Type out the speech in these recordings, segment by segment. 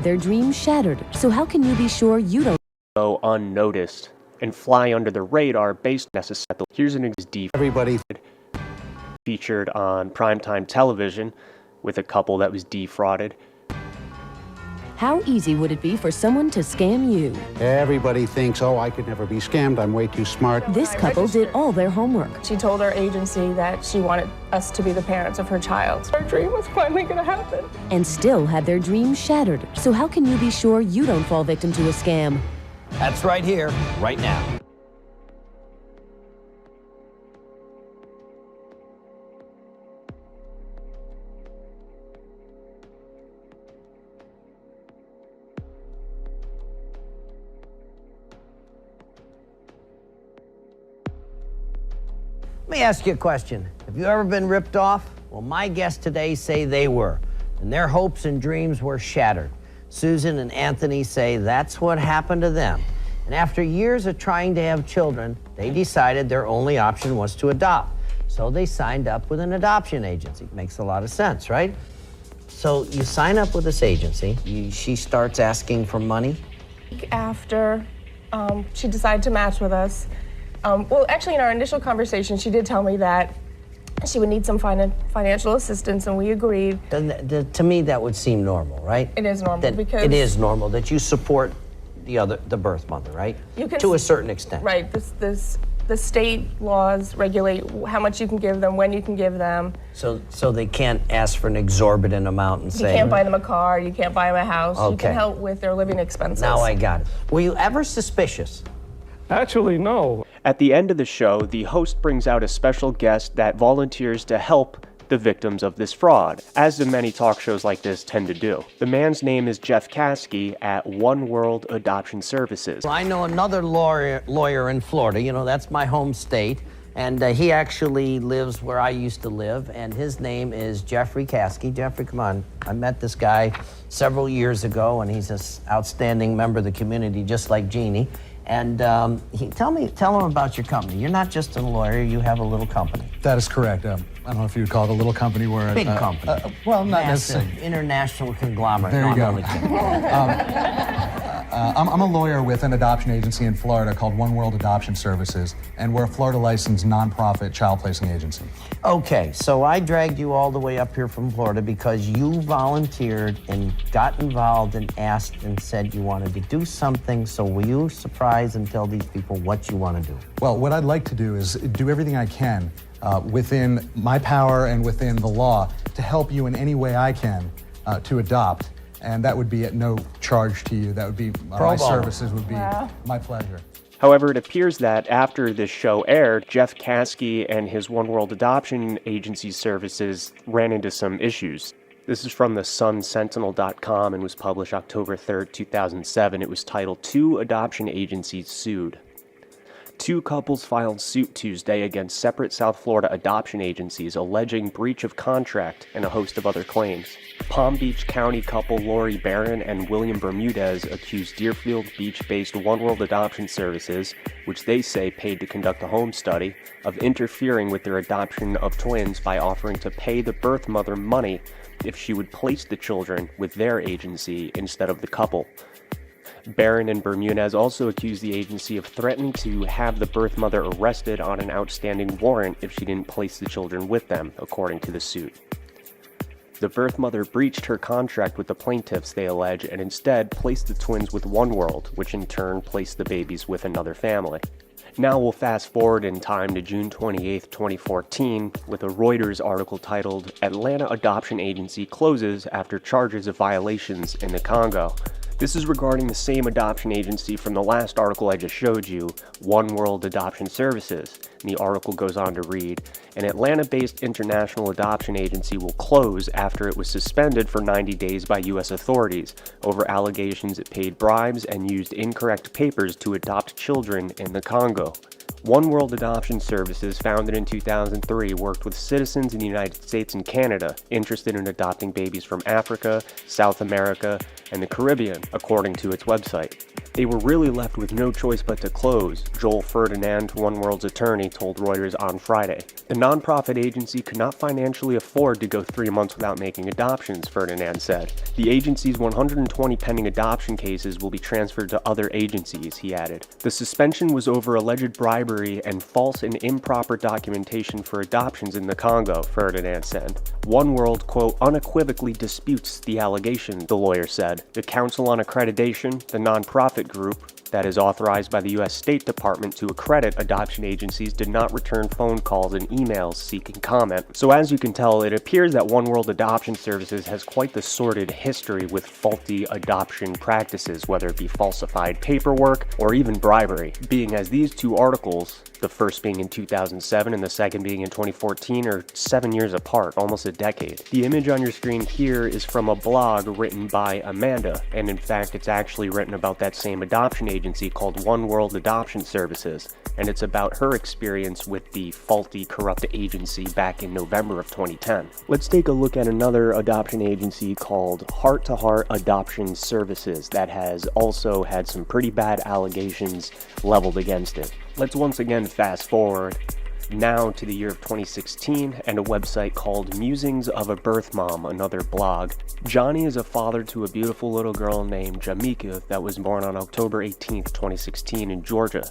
their dreams shattered. So how can you be sure you don't go unnoticed and fly under the radar based necessarily? Here's an example. Everybody Featured on primetime television with a couple that was defrauded. How easy would it be for someone to scam you? Everybody thinks, oh, I could never be scammed. I'm way too smart. This couple did all their homework. She told our agency that she wanted us to be the parents of her child. Her dream was finally going to happen. And still had their dreams shattered. So how can you be sure you don't fall victim to a scam? That's right here, right now. Let me ask you a question. Have you ever been ripped off? Well, my guests today say they were, and their hopes and dreams were shattered. Susan and Anthony say that's what happened to them. And after years of trying to have children, they decided their only option was to adopt. So they signed up with an adoption agency. Makes a lot of sense, right? So you sign up with this agency. She starts asking for money. After she decided to match with us, well, actually, in our initial conversation, she did tell me that she would need some financial assistance, and we agreed. To me, that would seem normal, right? It is normal because it is normal that you support the birth mother, right? You can, to a certain extent. Right. The state laws regulate how much you can give them, when you can give them. So they can't ask for an exorbitant amount and say. You can't buy them a car. You can't buy them a house. Okay. You can help with their living expenses. Now I got it. Were you ever suspicious? Actually, no. At the end of the show, the host brings out a special guest that volunteers to help the victims of this fraud, as the many talk shows like this tend to do. The man's name is Jeff Caskey at One World Adoption Services. Well, I know another lawyer in Florida. You know, that's my home state. And he actually lives where I used to live, and his name is Jeffrey Caskey. Jeffrey, come on. I met this guy several years ago, and he's an outstanding member of the community, just like Jeannie. And tell him about your company. You're not just a lawyer, you have a little company. That is correct. I don't know if you would call it a little company. We're Big company. Well, not massive, necessarily. International conglomerate. There you go. I'm I'm a lawyer with an adoption agency in Florida called One World Adoption Services, and we're a Florida-licensed nonprofit child placing agency. Okay, so I dragged you all the way up here from Florida because you volunteered and got involved and asked and said you wanted to do something. So will you surprise and tell these people what you want to do? Well, what I'd like to do is do everything I can within my power and within the law to help you in any way I can to adopt. And that would be at no charge to you. That would be, my services would be my pleasure. However, it appears that after this show aired, Jeff Caskey and his One World Adoption Agency services ran into some issues. This is from the sunsentinel.com and was published October 3rd, 2007. It was titled, "Two Adoption Agencies Sued." Two couples filed suit Tuesday against separate South Florida adoption agencies alleging breach of contract and a host of other claims. Palm Beach County couple Lori Barron and William Bermudez accused Deerfield Beach-based One World Adoption Services, which they say paid to conduct a home study, of interfering with their adoption of twins by offering to pay the birth mother money if she would place the children with their agency instead of the couple. Barron and Bermudez also accused the agency of threatening to have the birth mother arrested on an outstanding warrant if she didn't place the children with them, according to the suit. The birth mother breached her contract with the plaintiffs, they allege, and instead placed the twins with One World, which in turn placed the babies with another family. Now we'll fast forward in time to June 28, 2014, with a Reuters article titled, "Atlanta Adoption Agency Closes After Charges of Violations in the Congo." This is regarding the same adoption agency from the last article I just showed you, One World Adoption Services. And the article goes on to read, "An Atlanta-based international adoption agency will close after it was suspended for 90 days by U.S. authorities over allegations it paid bribes and used incorrect papers to adopt children in the Congo." One World Adoption Services, founded in 2003, worked with citizens in the United States and Canada interested in adopting babies from Africa, South America, and the Caribbean, according to its website. They were really left with no choice but to close, Joel Ferdinand, One World's attorney, told Reuters on Friday. The nonprofit agency could not financially afford to go 3 months without making adoptions, Ferdinand said. The agency's 120 pending adoption cases will be transferred to other agencies, he added. The suspension was over alleged bribery and false and improper documentation for adoptions in the Congo, Ferdinand said. One World, quote, unequivocally disputes the allegation, the lawyer said. The Council on Accreditation, the nonprofit group that is authorized by the U.S. State Department to accredit adoption agencies, did not return phone calls and emails seeking comment. So as you can tell, it appears that One World Adoption Services has quite the sordid history with faulty adoption practices, whether it be falsified paperwork or even bribery, being as these two articles, the first being in 2007 and the second being in 2014, are 7 years apart, almost a decade. The image on your screen here is from a blog written by Amanda, and in fact it's actually written about that same adoption agency called One World Adoption Services, and it's about her experience with the faulty, corrupt agency back in November of 2010. Let's take a look at another adoption agency called Heart to Heart Adoption Services that has also had some pretty bad allegations leveled against it. Let's once again fast forward now to the year of 2016 and a website called Musings of a Birth Mom, another blog. Johnny is a father to a beautiful little girl named Jamika that was born on October 18th, 2016 in Georgia.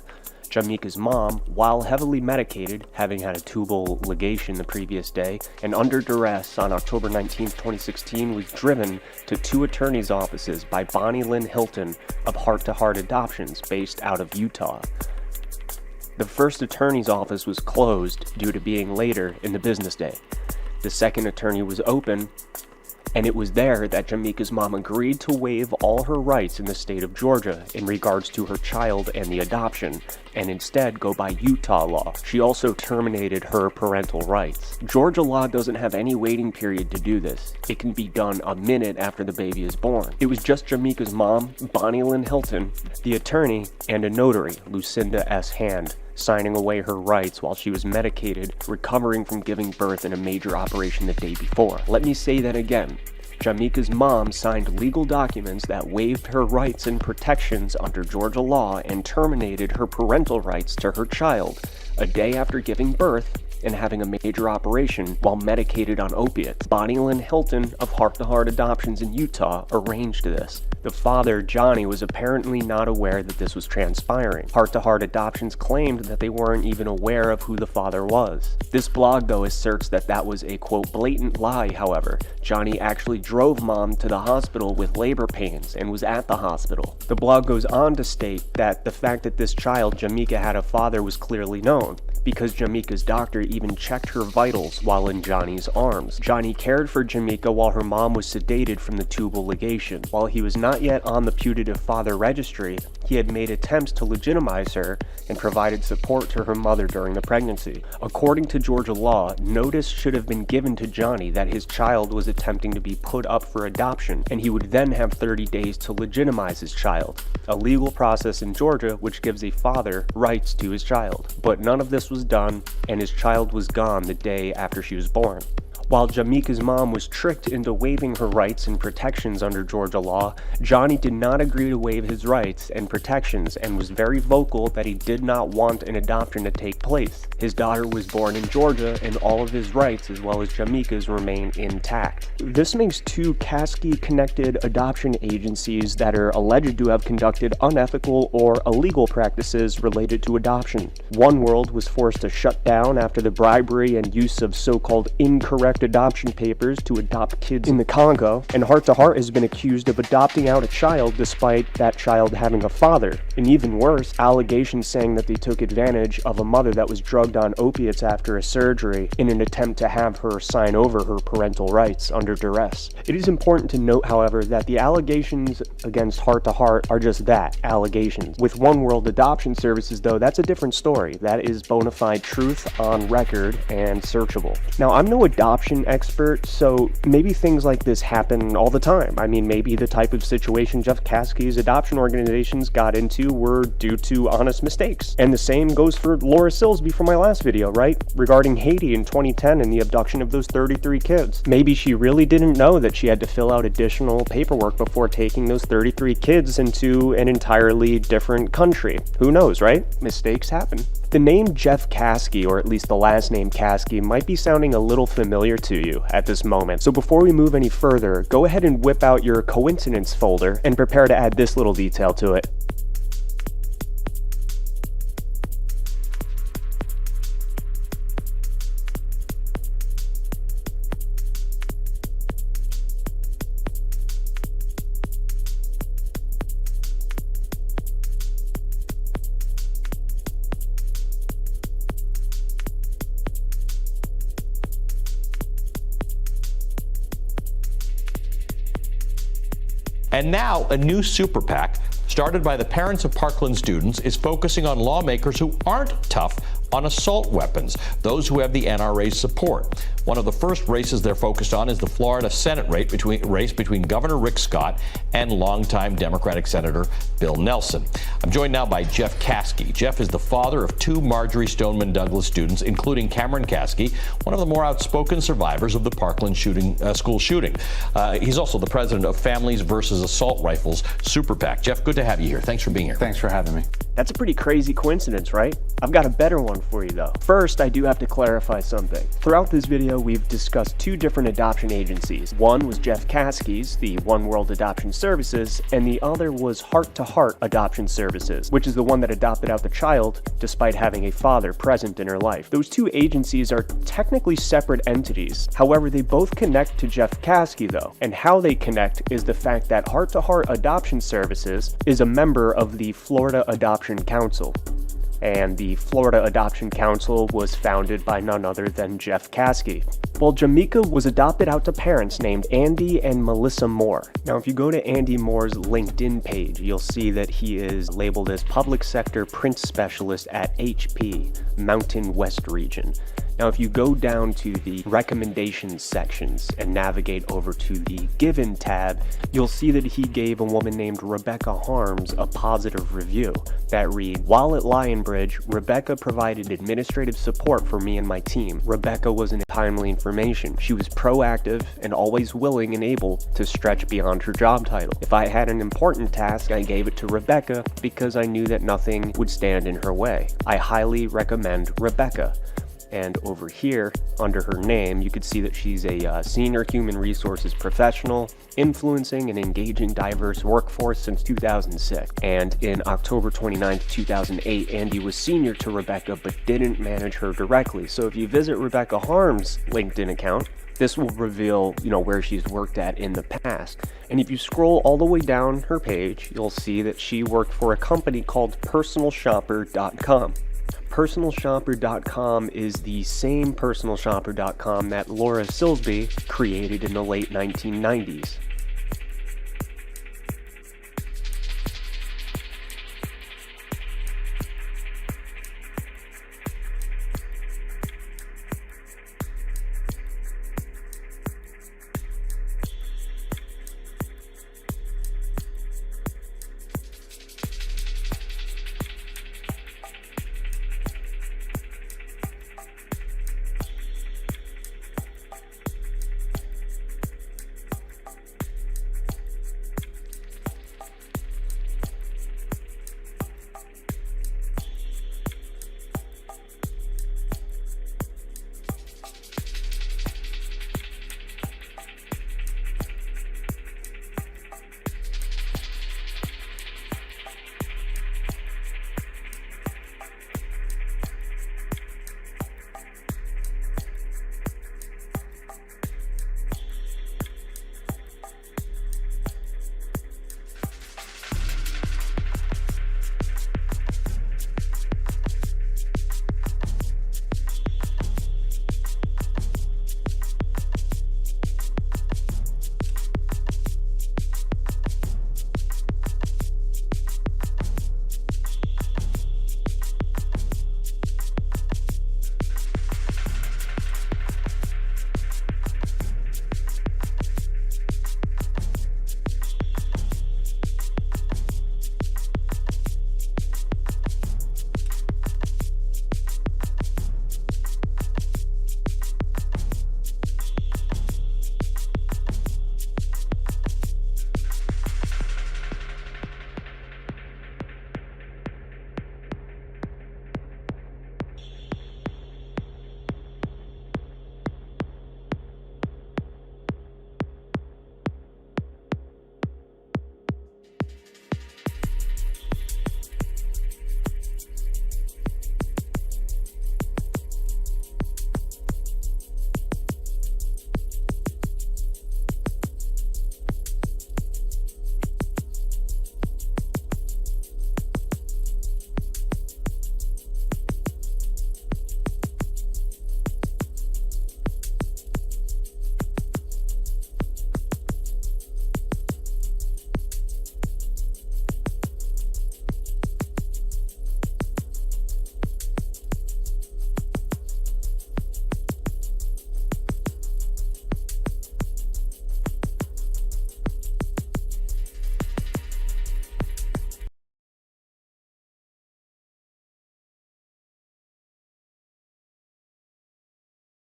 Jamika's mom, while heavily medicated, having had a tubal ligation the previous day, and under duress on October 19, 2016, was driven to 2 attorneys' offices by Bonnie Lynn Hilton of Heart to Heart Adoptions, based out of Utah. The first attorney's office was closed due to being later in the business day. The second attorney was open, and it was there that Jamika's mom agreed to waive all her rights in the state of Georgia in regards to her child and the adoption, and instead go by Utah law. She also terminated her parental rights. Georgia law doesn't have any waiting period to do this. It can be done a minute after the baby is born. It was just Jamika's mom, Bonnie Lynn Hilton, the attorney, and a notary, Lucinda S. Hand, signing away her rights while she was medicated, recovering from giving birth in a major operation the day before. Let me say that again. Jamika's mom signed legal documents that waived her rights and protections under Georgia law and terminated her parental rights to her child a day after giving birth and having a major operation while medicated on opiates. Bonnie Lynn Hilton of Heart to Heart Adoptions in Utah arranged this. The father, Johnny, was apparently not aware that this was transpiring. Heart to Heart Adoptions claimed that they weren't even aware of who the father was. This blog, though, asserts that that was a, quote, blatant lie, however. Johnny actually drove mom to the hospital with labor pains and was at the hospital. The blog goes on to state that the fact that this child, Jamika, had a father was clearly known, because Jamika's doctor even checked her vitals while in Johnny's arms. Johnny cared for Jamika while her mom was sedated from the tubal ligation. While he was not yet on the putative father registry, he had made attempts to legitimize her and provided support to her mother during the pregnancy. According to Georgia law, notice should have been given to Johnny that his child was attempting to be put up for adoption, and he would then have 30 days to legitimize his child, a legal process in Georgia which gives a father rights to his child. But none of this was done, and his child was gone the day after she was born. While Jamika's mom was tricked into waiving her rights and protections under Georgia law, Johnny did not agree to waive his rights and protections and was very vocal that he did not want an adoption to take place. His daughter was born in Georgia, and all of his rights, as well as Jamika's, remain intact. This makes 2 Kasky-connected adoption agencies that are alleged to have conducted unethical or illegal practices related to adoption. One World was forced to shut down after the bribery and use of so-called incorrect adoption papers to adopt kids in the Congo, and Heart to Heart has been accused of adopting out a child despite that child having a father, and even worse, allegations saying that they took advantage of a mother that was drugged on opiates after a surgery in an attempt to have her sign over her parental rights under duress. It is important to note, however, that the allegations against Heart to Heart are just that, allegations. With One World Adoption Services, though, that's a different story. That is bona fide truth on record and searchable. Now, I'm no adoption adoption expert, so maybe things like this happen all the time. I mean, maybe the type of situation Jeff Caskey's adoption organizations got into were due to honest mistakes. And the same goes for Laura Silsby from my last video, right? Regarding Haiti in 2010 and the abduction of those 33 kids. Maybe she really didn't know that she had to fill out additional paperwork before taking those 33 kids into an entirely different country. Who knows, right? Mistakes happen. The name Jeff Caskey, or at least the last name Caskey, might be sounding a little familiar to you at this moment. So before we move any further, go ahead and whip out your coincidence folder and prepare to add this little detail to it. And now a new super PAC started by the parents of Parkland students is focusing on lawmakers who aren't tough on assault weapons, those who have the NRA's support. One of the first races they're focused on is the Florida Senate race between Governor Rick Scott and longtime Democratic Senator Bill Nelson. I'm joined now by Jeff Caskey. Jeff is the father of two Marjory Stoneman Douglas students, including Cameron Caskey, one of the more outspoken survivors of the Parkland school shooting. He's also the president of Families versus Assault Rifles Super PAC. Jeff, good to have you here. Thanks for being here. Thanks for having me. That's a pretty crazy coincidence, right? I've got a better one for you though. First, I do have to clarify something. Throughout this video, we've discussed two different adoption agencies. One was Jeff Caskey's, the One World Adoption Services, and the other was Heart to Heart Adoption Services, which is the one that adopted out the child despite having a father present in her life. Those two agencies are technically separate entities. However, they both connect to Jeff Caskey though, and how they connect is the fact that Heart to Heart Adoption Services is a member of the Florida Adoption Council. And the Florida Adoption Council was founded by none other than Jeff Caskey. Well, Jamaica was adopted out to parents named Andy and Melissa Moore. Now, if you go to Andy Moore's LinkedIn page, you'll see that he is labeled as Public Sector Print Specialist at HP, Mountain West Region. Now, if you go down to the recommendations sections and navigate over to the Given tab, you'll see that he gave a woman named Rebecca Harms a positive review that read, "While at Lionbridge, Rebecca provided administrative support for me and my team. Rebecca was in timely information. She was proactive and always willing and able to stretch beyond her job title. If I had an important task, I gave it to Rebecca because I knew that nothing would stand in her way. I highly recommend Rebecca." And over here, under her name, you could see that she's a senior human resources professional, influencing and engaging diverse workforce since 2006. And in October 29, 2008, Andy was senior to Rebecca, but didn't manage her directly. So if you visit Rebecca Harms' LinkedIn account, this will reveal, where she's worked at in the past. And if you scroll all the way down her page, you'll see that she worked for a company called personalshopper.com. Personalshopper.com is the same personalshopper.com that Laura Silsby created in the late 1990s.